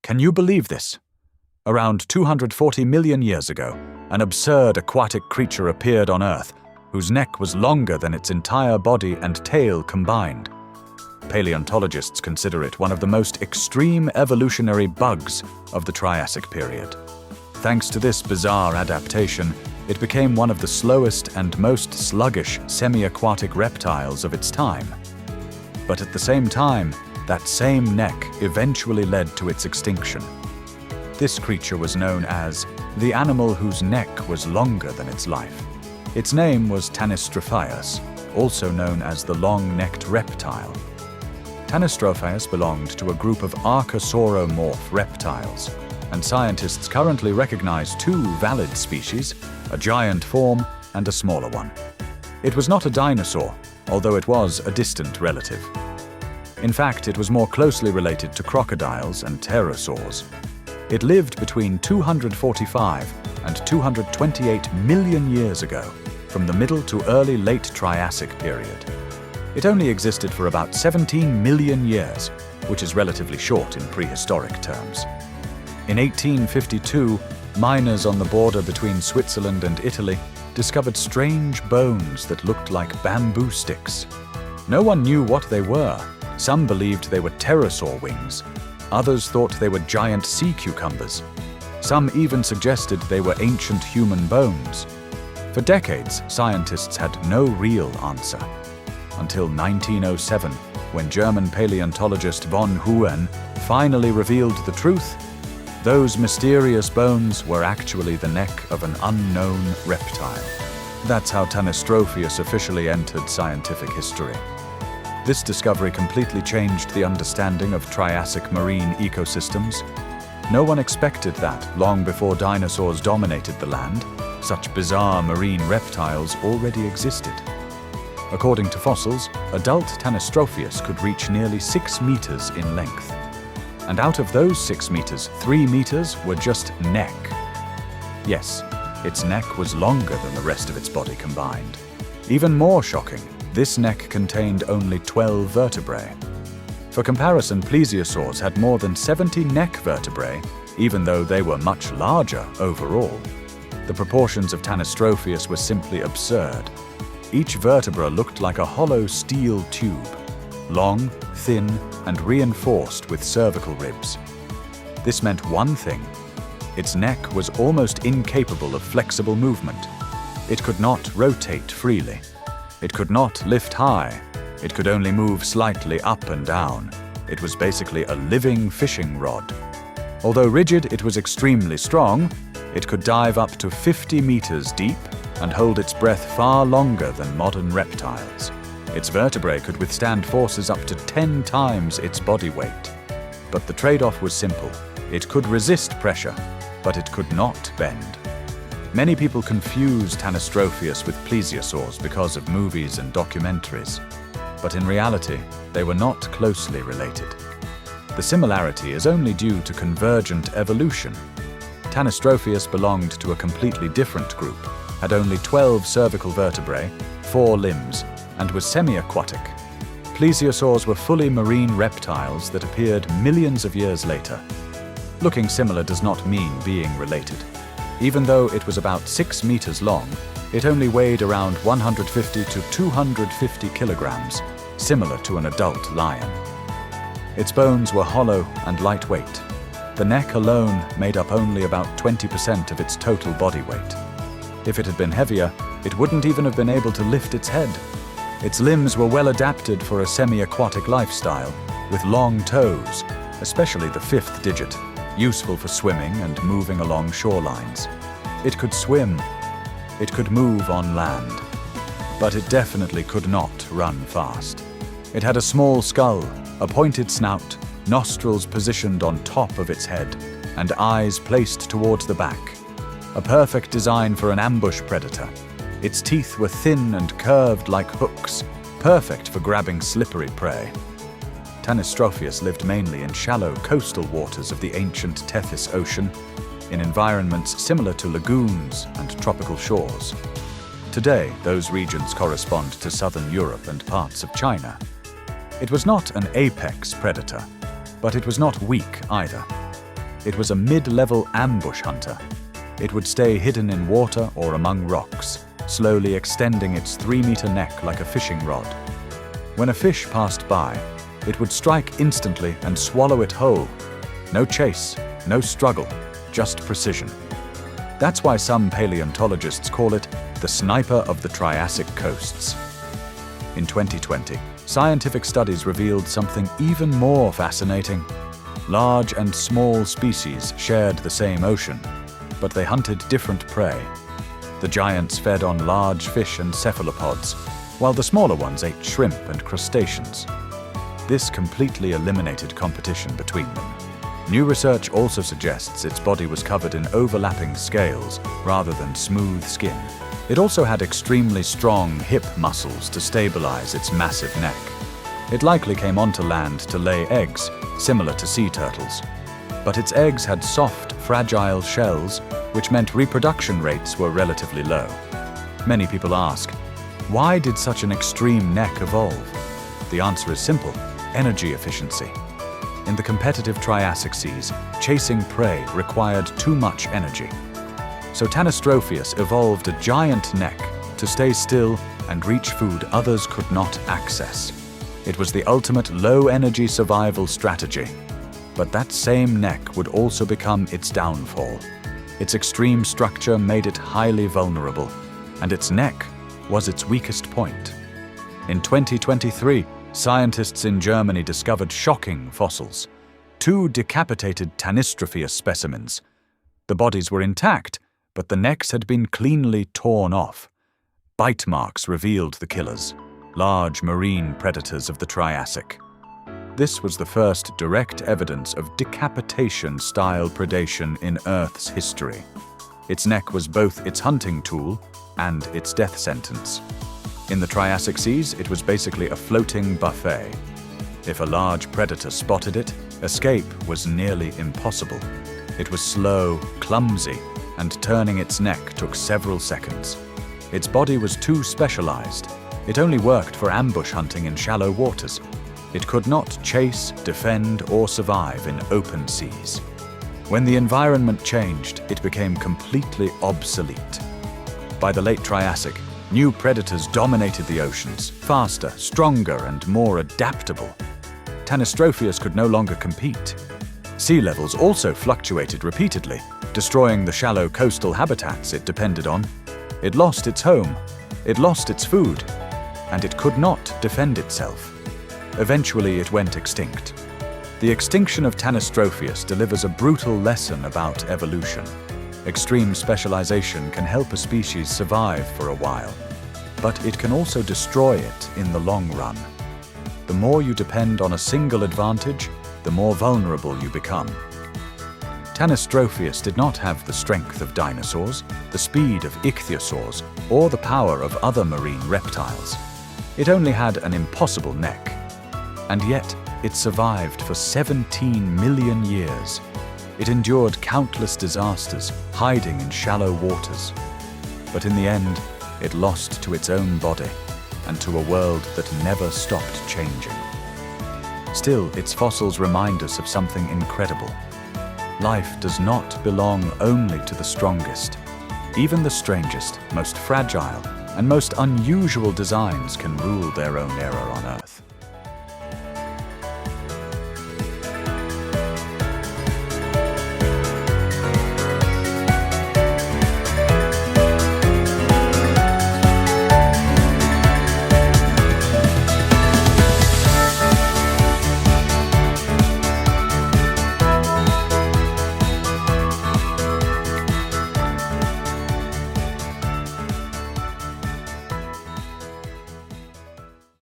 Can you believe this? Around 240 million years ago, an absurd aquatic creature appeared on Earth, whose neck was longer than its entire body and tail combined. Paleontologists consider it one of the most extreme evolutionary bugs of the Triassic period. Thanks to this bizarre adaptation, it became one of the slowest and most sluggish semi-aquatic reptiles of its time. But at the same time, that same neck eventually led to its extinction. This creature was known as the animal whose neck was longer than its life. Its name was Tanystropheus, also known as the long-necked reptile. Tanystropheus belonged to a group of archosauromorph reptiles, and scientists currently recognize two valid species, a giant form and a smaller one. It was not a dinosaur, although it was a distant relative. In fact, it was more closely related to crocodiles and pterosaurs. It lived between 245 and 228 million years ago, from the Middle to early Late Triassic period. It only existed for about 17 million years, which is relatively short in prehistoric terms. In 1852, miners on the border between Switzerland and Italy discovered strange bones that looked like bamboo sticks. No one knew what they were. Some believed they were pterosaur wings. Others thought they were giant sea cucumbers. Some even suggested they were ancient human bones. For decades, scientists had no real answer. Until 1907, when German paleontologist von Huene finally revealed the truth. Those mysterious bones were actually the neck of an unknown reptile. That's how Tanystropheus officially entered scientific history. This discovery completely changed the understanding of Triassic marine ecosystems. No one expected that long before dinosaurs dominated the land, such bizarre marine reptiles already existed. According to fossils, adult Tanystropheus could reach nearly 6 meters in length. And out of those 6 meters, 3 meters were just neck. Yes, its neck was longer than the rest of its body combined. Even more shocking, this neck contained only 12 vertebrae. For comparison, plesiosaurs had more than 70 neck vertebrae, even though they were much larger overall. The proportions of Tanystropheus were simply absurd. Each vertebra looked like a hollow steel tube, long, thin, and reinforced with cervical ribs. This meant one thing: its neck was almost incapable of flexible movement. It could not rotate freely. It could not lift high. It could only move slightly up and down. It was basically a living fishing rod. Although rigid, it was extremely strong. It could dive up to 50 meters deep and hold its breath far longer than modern reptiles. Its vertebrae could withstand forces up to 10 times its body weight. But the trade-off was simple. It could resist pressure, but it could not bend. Many people confuse Tanystropheus with plesiosaurs because of movies and documentaries. But in reality, they were not closely related. The similarity is only due to convergent evolution. Tanystropheus belonged to a completely different group, had only 12 cervical vertebrae, 4 limbs, and was semi-aquatic. Plesiosaurs were fully marine reptiles that appeared millions of years later. Looking similar does not mean being related. Even though it was about 6 meters long, it only weighed around 150 to 250 kilograms, similar to an adult lion. Its bones were hollow and lightweight. The neck alone made up only about 20% of its total body weight. If it had been heavier, it wouldn't even have been able to lift its head. Its limbs were well adapted for a semi-aquatic lifestyle, with long toes, especially the 5th digit, useful for swimming and moving along shorelines. It could swim. It could move on land. But it definitely could not run fast. It had a small skull, a pointed snout, nostrils positioned on top of its head, and eyes placed towards the back. A perfect design for an ambush predator. Its teeth were thin and curved like hooks, perfect for grabbing slippery prey. Tanystropheus lived mainly in shallow coastal waters of the ancient Tethys Ocean, in environments similar to lagoons and tropical shores. Today, those regions correspond to southern Europe and parts of China. It was not an apex predator, but it was not weak either. It was a mid-level ambush hunter. It would stay hidden in water or among rocks, slowly extending its 3-meter neck like a fishing rod. When a fish passed by, it would strike instantly and swallow it whole. No chase, no struggle, just precision. That's why some paleontologists call it the sniper of the Triassic coasts. In 2020, scientific studies revealed something even more fascinating. Large and small species shared the same ocean, but they hunted different prey. The giants fed on large fish and cephalopods, while the smaller ones ate shrimp and crustaceans. This completely eliminated competition between them. New research also suggests its body was covered in overlapping scales rather than smooth skin. It also had extremely strong hip muscles to stabilize its massive neck. It likely came onto land to lay eggs, similar to sea turtles. But its eggs had soft, fragile shells, which meant reproduction rates were relatively low. Many people ask, why did such an extreme neck evolve? The answer is simple: energy efficiency. In the competitive Triassic seas, chasing prey required too much energy. So Tanystropheus evolved a giant neck to stay still and reach food others could not access. It was the ultimate low-energy survival strategy. But that same neck would also become its downfall. Its extreme structure made it highly vulnerable, and its neck was its weakest point. In 2023, scientists in Germany discovered shocking fossils: 2 decapitated Tanystropheus specimens. The bodies were intact, but the necks had been cleanly torn off. Bite marks revealed the killers, large marine predators of the Triassic. This was the first direct evidence of decapitation-style predation in Earth's history. Its neck was both its hunting tool and its death sentence. In the Triassic seas, it was basically a floating buffet. If a large predator spotted it, escape was nearly impossible. It was slow, clumsy, and turning its neck took several seconds. Its body was too specialized. It only worked for ambush hunting in shallow waters. It could not chase, defend, or survive in open seas. When the environment changed, it became completely obsolete. By the late Triassic, new predators dominated the oceans, faster, stronger, and more adaptable. Tanystropheus could no longer compete. Sea levels also fluctuated repeatedly, destroying the shallow coastal habitats it depended on. It lost its home, it lost its food, and it could not defend itself. Eventually, it went extinct. The extinction of Tanystropheus delivers a brutal lesson about evolution. Extreme specialization can help a species survive for a while, but it can also destroy it in the long run. The more you depend on a single advantage, the more vulnerable you become. Tanystropheus did not have the strength of dinosaurs, the speed of ichthyosaurs, or the power of other marine reptiles. It only had an impossible neck. And yet, it survived for 17 million years. It endured countless disasters, hiding in shallow waters. But in the end, it lost to its own body and to a world that never stopped changing. Still, its fossils remind us of something incredible. Life does not belong only to the strongest. Even the strangest, most fragile, and most unusual designs can rule their own era on Earth.